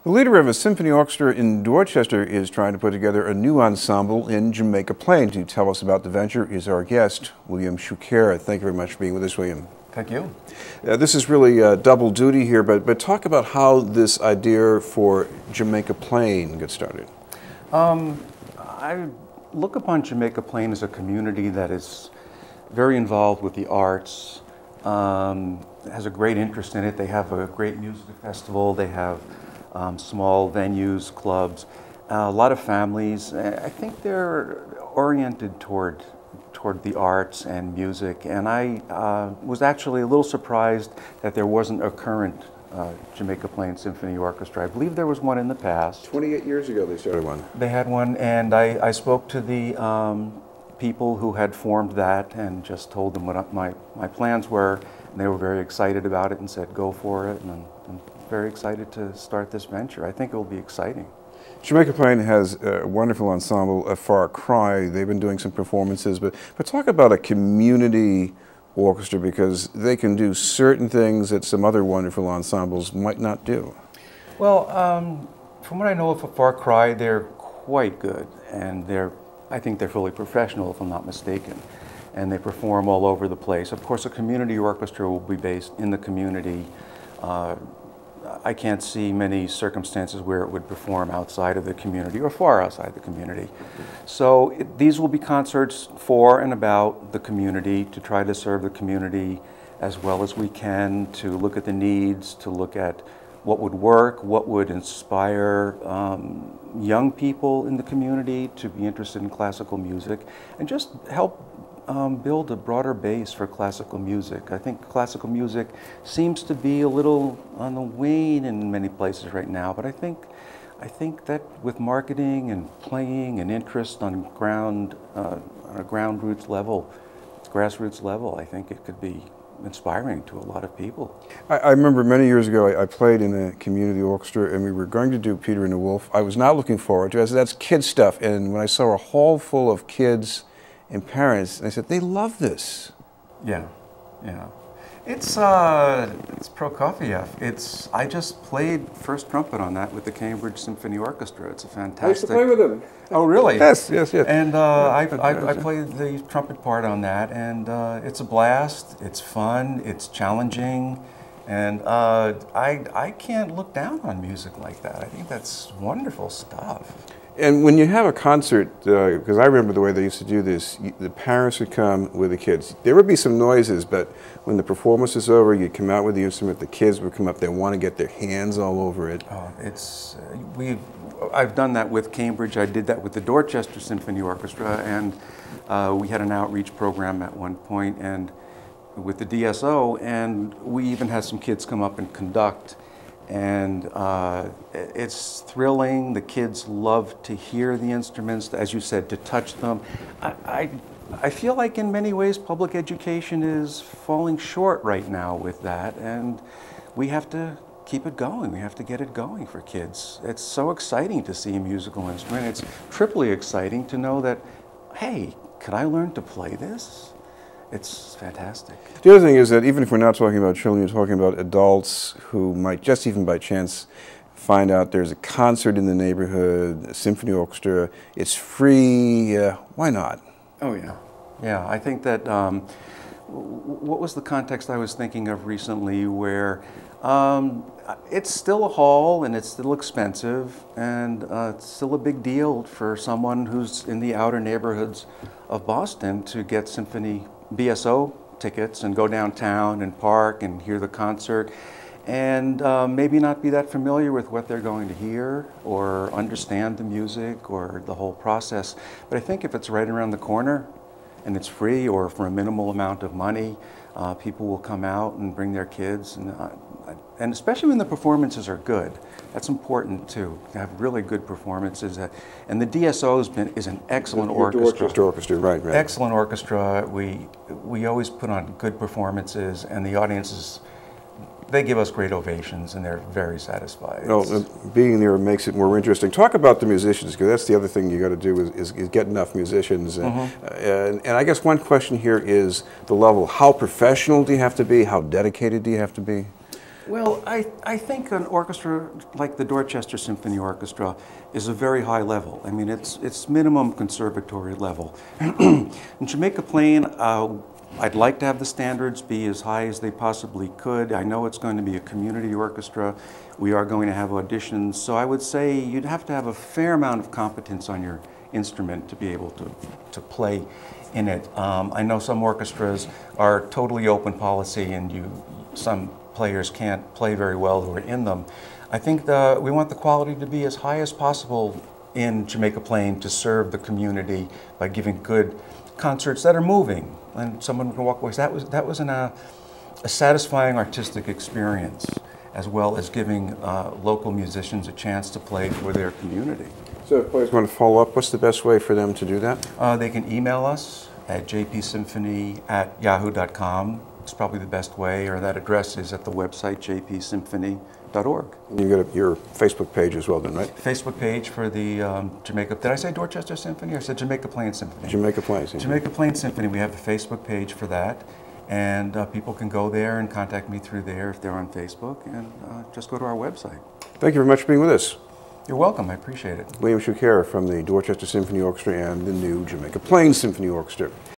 The leader of a symphony orchestra in Dorchester is trying to put together a new ensemble in Jamaica Plain. To tell us about the venture is our guest, William Shoucair. Thank you very much for being with us, William. Thank you. This is really double duty here, but talk about how this idea for Jamaica Plain got started. I look upon Jamaica Plain as a community that is very involved with the arts, has a great interest in it. They have a great music festival. They have small venues, clubs, a lot of families. I think they're oriented toward the arts and music, and I was actually a little surprised that there wasn't a current Jamaica Plain Symphony Orchestra. I believe there was one in the past. 28 years ago they started one. They had one, and I spoke to the people who had formed that and just told them what my plans were, and they were very excited about it and said go for it, and I'm very excited to start this venture. I think it will be exciting. Jamaica Plain has a wonderful ensemble, a Far Cry. They've been doing some performances, but talk about a community orchestra, because they can do certain things that some other wonderful ensembles might not do. Well, from what I know of a Far Cry, they're quite good, and I think they're fully professional, if I'm not mistaken, and they perform all over the place. Of course, a community orchestra will be based in the community. I can't see many circumstances where it would perform outside of the community or far outside the community. So these will be concerts for and about the community, to try to serve the community as well as we can, to look at the needs, to look at what would work, what would inspire young people in the community to be interested in classical music, and just help build a broader base for classical music. I think classical music seems to be a little on the wane in many places right now, but I think that with marketing and playing and interest on a grassroots level, I think it could be inspiring to a lot of people. I remember many years ago I played in a community orchestra, and we were going to do Peter and the Wolf. I was not looking forward to it. That's kid stuff, and when I saw a hall full of kids and parents, and I said, they love this. Yeah, yeah. It's Prokofiev. I just played first trumpet on that with the Cambridge Symphony Orchestra. It's a fantastic. I used to play with him. Oh, really? Yes, yes, yes. And I played the trumpet part on that, and it's a blast. It's fun. It's challenging, and I can't look down on music like that. I think that's wonderful stuff. And when you have a concert, because I remember the way they used to do this, the parents would come with the kids. There would be some noises, but when the performance is over, you'd come out with the instrument, the kids would come up, they want to get their hands all over it. Oh, I've done that with Cambridge. I did that with the Dorchester Symphony Orchestra, and we had an outreach program at one point, and with the DSO, and we even had some kids come up and conduct. And it's thrilling. The kids love to hear the instruments, as you said, to touch them. I feel like in many ways public education is falling short right now with that, and we have to keep it going. We have to get it going for kids. It's so exciting to see a musical instrument. It's triply exciting to know that, hey, could I learn to play this? It's fantastic. The other thing is that even if we're not talking about children, you're talking about adults who might just even by chance find out there's a concert in the neighborhood, a symphony orchestra, it's free, why not? Oh yeah. Yeah, I think that, what was the context I was thinking of recently where it's still a hall and it's still expensive, and it's still a big deal for someone who's in the outer neighborhoods of Boston to get symphony BSO tickets and go downtown and park and hear the concert, and maybe not be that familiar with what they're going to hear or understand the music or the whole process. But I think if it's right around the corner and it's free or for a minimal amount of money, people will come out and bring their kids, and especially when the performances are good. That's important too, to have really good performances. And the DSO is an excellent orchestra. Orchestra, right. Excellent orchestra. We always put on good performances, and the audiences, they give us great ovations, and they're very satisfied. Well, being there makes it more interesting. Talk about the musicians, because that's the other thing you got to do is get enough musicians. And I guess one question here is the level. How professional do you have to be? How dedicated do you have to be? Well, I think an orchestra like the Dorchester Symphony Orchestra is a very high level. I mean, it's minimum conservatory level. In Jamaica Plain, I'd like to have the standards be as high as they possibly could. I know it's going to be a community orchestra. We are going to have auditions. So I would say you'd have to have a fair amount of competence on your instrument to be able to play in it. I know some orchestras are totally open policy and some players can't play very well who are in them. I think we want the quality to be as high as possible in Jamaica Plain to serve the community by giving good concerts that are moving and someone can walk away. So that was a satisfying artistic experience, as well as giving local musicians a chance to play for their community. So if players want to follow up, what's the best way for them to do that? They can email us at jpsymphony@yahoo.com. It's probably the best way, or that address is at the website jpsymphony.org. And you got your Facebook page as well then, right? Facebook page for the Jamaica, did I say Dorchester Symphony or I said Jamaica Plain Symphony? Jamaica Plain Symphony. Jamaica Plain Symphony, we have a Facebook page for that. And people can go there and contact me through there if they're on Facebook, and just go to our website. Thank you very much for being with us. You're welcome, I appreciate it. William Shoucair from the Dorchester Symphony Orchestra and the new Jamaica Plain Symphony Orchestra.